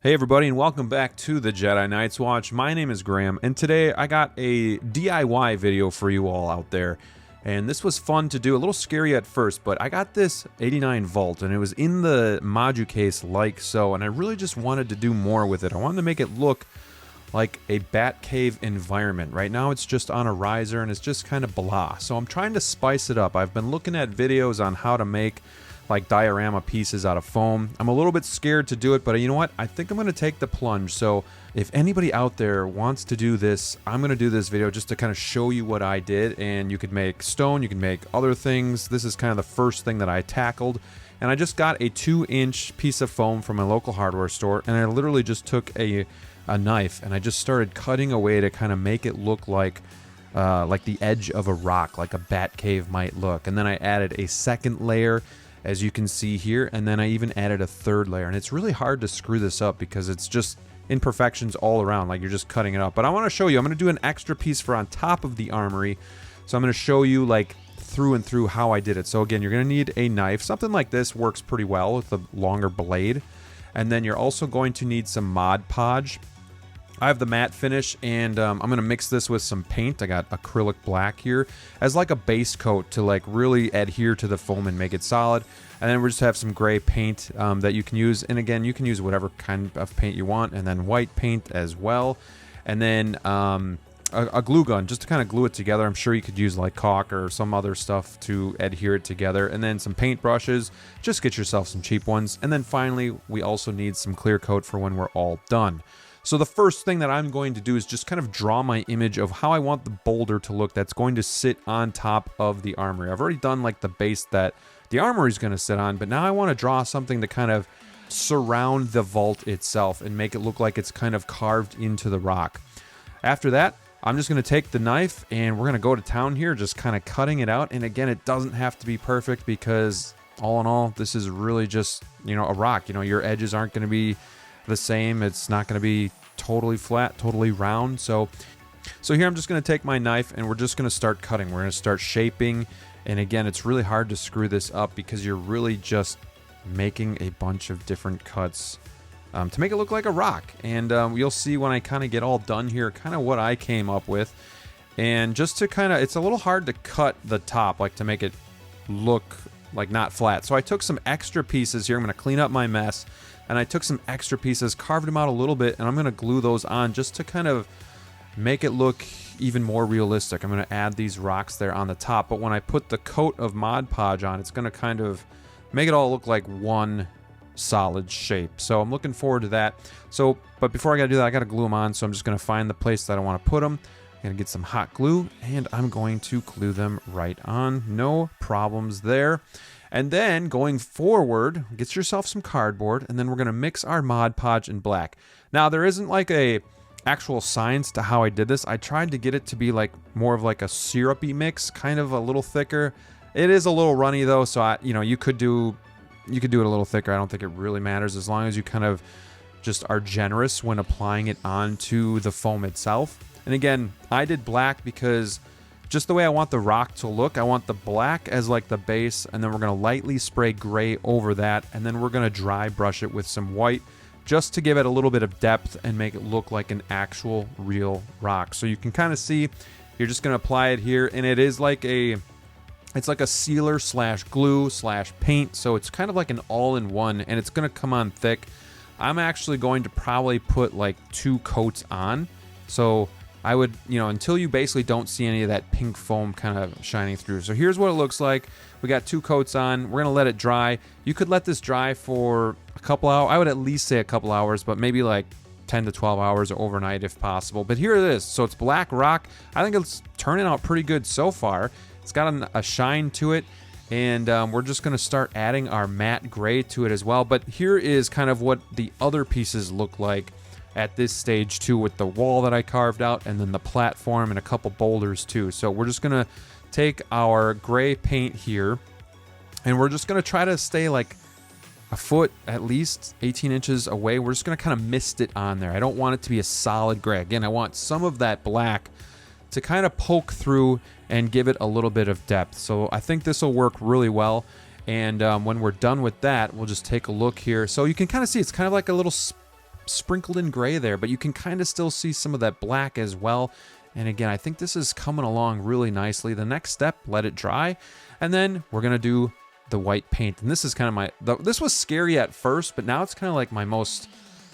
Hey everybody, and welcome back to the Jedi Knights Watch. My name is Graham, and today I got a DIY video for you all out there. And this was fun to do, a little scary at first, but I got this 89 Vault, and it was in the module case like so, and I really just wanted to do more with it. I wanted to make it look like a Batcave environment. Right now it's just on a riser, and it's just kind of blah. So I'm trying to spice it up. I've been looking at videos on how to make like diorama pieces out of foam. I'm a little bit scared to do it, but you know what? I think I'm going to take the plunge. So if anybody out there wants to do this, I'm going to do this video just to kind of show you what I did. And you could make stone, you can make other things. This is kind of the first thing that I tackled. And I just got a 2-inch piece of foam from my local hardware store, and I literally just took a knife and I just started cutting away to kind of make it look like the edge of a rock, like a Batcave might look. And then I added a second layer, as you can see here, and then I even added a third layer. And it's really hard to screw this up because it's just imperfections all around, like you're just cutting it up. But I want to show you, I'm going to do an extra piece for on top of the armory. So I'm going to show you like through and through how I did it. So again, you're going to need a knife. Something like this works pretty well with a longer blade. And then you're also going to need some Mod Podge. I have the matte finish, and I'm going to mix this with some paint. I got acrylic black here as like a base coat to like really adhere to the foam and make it solid. And then we just have some gray paint that you can use. And again, you can use whatever kind of paint you want. And then white paint as well. And then a glue gun just to kind of glue it together. I'm sure you could use like caulk or some other stuff to adhere it together. And then some paint brushes. Just get yourself some cheap ones. And then finally, we also need some clear coat for when we're all done. So the first thing that I'm going to do is just kind of draw my image of how I want the boulder to look that's going to sit on top of the armory. I've already done like the base that the armory is going to sit on, but now I want to draw something to kind of surround the vault itself and make it look like it's kind of carved into the rock. After that, I'm just going to take the knife and we're going to go to town here, just kind of cutting it out. And again, it doesn't have to be perfect because all in all, this is really just, you know, a rock. You know, your edges aren't going to be the same. It's not going to be totally flat, totally round. So here I'm just going to take my knife and we're just going to start cutting. We're going to start shaping. And again, it's really hard to screw this up because you're really just making a bunch of different cuts to make it look like a rock. And you'll see when I kind of get all done here, kind of what I came up with. And just to kind of, it's a little hard to cut the top, like to make it look like not flat. So I took some extra pieces here. I'm going to clean up my mess. And I took some extra pieces, carved them out a little bit, and I'm going to glue those on just to kind of make it look even more realistic. I'm going to add these rocks there on the top, but when I put the coat of Mod Podge on, it's going to kind of make it all look like one solid shape. So I'm looking forward to that. So, but before I got to do that, I got to glue them on, so I'm just going to find the place that I want to put them. I'm going to get some hot glue, and I'm going to glue them right on. No problems there. And then going forward, get yourself some cardboard, and then we're going to mix our Mod Podge in black. Now, there isn't like a actual science to how I did this. I tried to get it to be like more of like a syrupy mix, kind of a little thicker. It is a little runny though, so you could do it a little thicker. I don't think it really matters as long as you kind of just are generous when applying it onto the foam itself. And again, I did black because just the way I want the rock to look, I want the black as like the base, and then we're going to lightly spray gray over that, and then we're going to dry brush it with some white just to give it a little bit of depth and make it look like an actual real rock. So you can kind of see, you're just going to apply it here, and it is like it's like a sealer slash glue slash paint, so it's kind of like an all-in-one, and it's going to come on thick. I'm actually going to probably put like 2 coats on, so I would, until you basically don't see any of that pink foam kind of shining through. So here's what it looks like. We got 2 coats on. We're going to let it dry. You could let this dry for a couple hours. I would at least say a couple hours, but maybe like 10 to 12 hours overnight if possible. But here it is. So it's black rock. I think it's turning out pretty good so far. It's got a shine to it. And we're just going to start adding our matte gray to it as well. But here is kind of what the other pieces look like at this stage too, with the wall that I carved out and then the platform and a couple boulders too. So we're just gonna take our gray paint here and we're just gonna try to stay like a foot, at least 18 inches away. We're just gonna kind of mist it on there. I don't want it to be a solid gray. Again, I want some of that black to kind of poke through and give it a little bit of depth. So I think this will work really well. And when we're done with that, we'll just take a look here. So you can kind of see it's kind of like a little sprinkled in gray there, but you can kind of still see some of that black as well. And again, I think this is coming along really nicely. The next step, let it dry, and then we're gonna do the white paint. And this is kind of this was scary at first, but now it's kind of like my most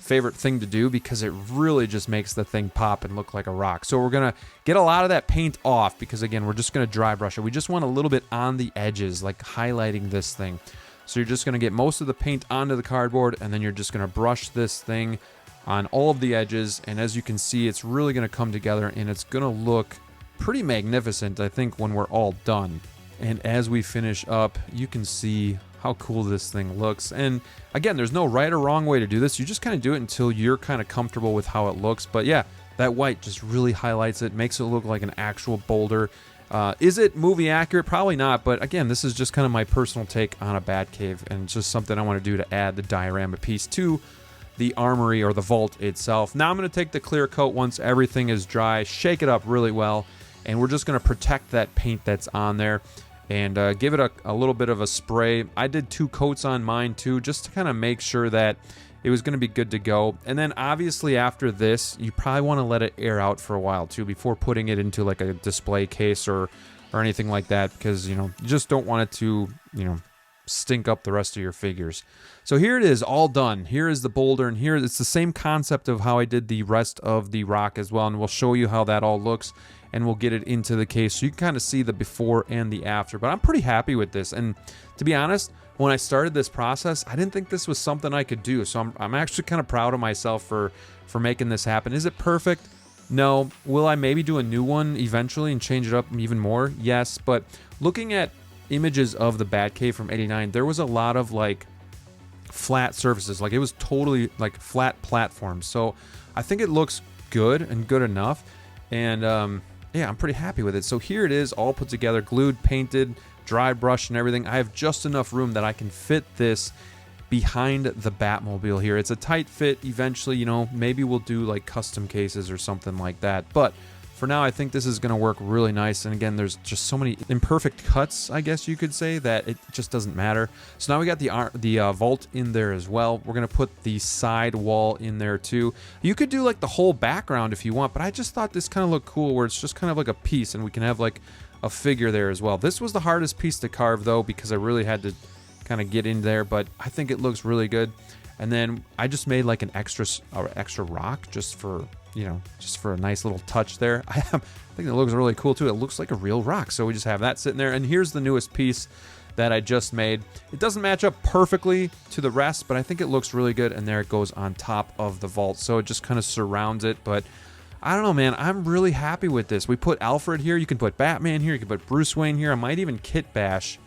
favorite thing to do because it really just makes the thing pop and look like a rock. So we're gonna get a lot of that paint off because again, we're just gonna dry brush it. We just want a little bit on the edges, like highlighting this thing. So you're just gonna get most of the paint onto the cardboard, and then you're just gonna brush this thing on all of the edges. And as you can see, it's really gonna come together and it's gonna look pretty magnificent, I think, when we're all done. And as we finish up, you can see how cool this thing looks. And again, there's no right or wrong way to do this. You just kind of do it until you're kind of comfortable with how it looks. But yeah, that white just really highlights it, makes it look like an actual boulder. Is it movie accurate? Probably not. But again, this is just kind of my personal take on a Batcave, and it's just something I want to do to add the diorama piece to the armory or the vault itself. Now I'm going to take the clear coat once everything is dry, shake it up really well, and we're just going to protect that paint that's on there and give it a little bit of a spray. I did 2 coats on mine too, just to kind of make sure that it was going to be good to go. And then obviously after this, you probably want to let it air out for a while too before putting it into like a display case or anything like that, because you just don't want it to stink up the rest of your figures. So here it is, all done. Here is the boulder, and here it's the same concept of how I did the rest of the rock as well, and we'll show you how that all looks, and we'll get it into the case so you can kind of see the before and the after. But I'm pretty happy with this, and to be honest, when I started this process, I didn't think this was something I could do, so I'm actually kind of proud of myself for making this happen. Is it perfect? No. Will I maybe do a new one eventually and change it up even more? Yes, but looking at images of the Batcave from '89, there was a lot of like flat surfaces, like it was totally like flat platforms. So I think it looks good and good enough, and yeah, I'm pretty happy with it. So here it is, all put together, glued, painted, dry brush and everything. I have just enough room that I can fit this behind the Batmobile here. It's a tight fit. Eventually, maybe we'll do like custom cases or something like that, but for now, I think this is going to work really nice. And again, there's just so many imperfect cuts, I guess you could say, that it just doesn't matter. So now we got the vault in there as well. We're going to put the side wall in there too. You could do like the whole background if you want, but I just thought this kind of looked cool where it's just kind of like a piece and we can have like a figure there as well. This was the hardest piece to carve though, because I really had to kind of get in there, but I think it looks really good. And then I just made like an extra rock just for a nice little touch there. I think it looks really cool too. It looks like a real rock. So we just have that sitting there. And here's the newest piece that I just made. It doesn't match up perfectly to the rest, but I think it looks really good. And there it goes on top of the vault. So it just kind of surrounds it. But I don't know, man. I'm really happy with this. We put Alfred here. You can put Batman here. You can put Bruce Wayne here. I might even kit bash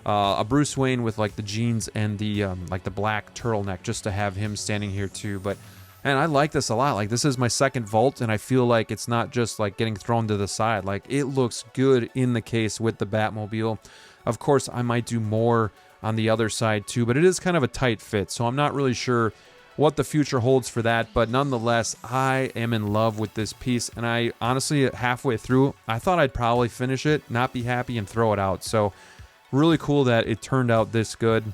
a Bruce Wayne with like the jeans and the like the black turtleneck just to have him standing here too. But and I like this a lot. Like, this is my second vault, and I feel like it's not just like getting thrown to the side. Like, it looks good in the case with the Batmobile. Of course, I might do more on the other side too, but it is kind of a tight fit, so I'm not really sure what the future holds for that. But nonetheless, I am in love with this piece, and I honestly, halfway through, I thought I'd probably finish it, not be happy, and throw it out. So really cool that it turned out this good.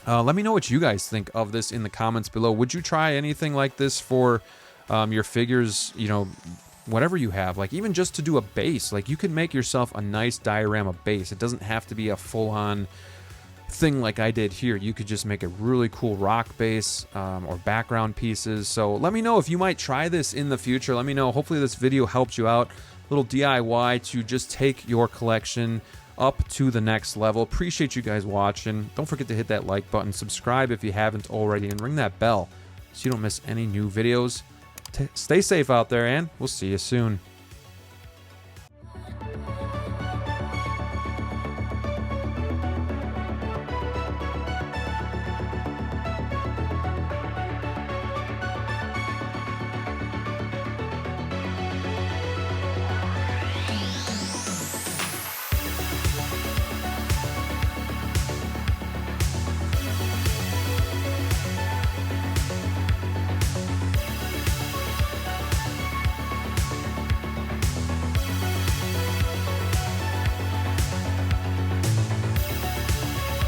Let me know what you guys think of this in the comments below. Would you try anything like this for your figures, whatever you have? Like, even just to do a base, like you could make yourself a nice diorama base. It doesn't have to be a full-on thing like I did here. You could just make a really cool rock base or background pieces. So let me know if you might try this in the future. Let me know. Hopefully this video helped you out. Little DIY to just take your collection up to the next level. Appreciate you guys watching. Don't forget to hit that like button, subscribe if you haven't already, and ring that bell so you don't miss any new videos. Stay safe out there, and we'll see you soon.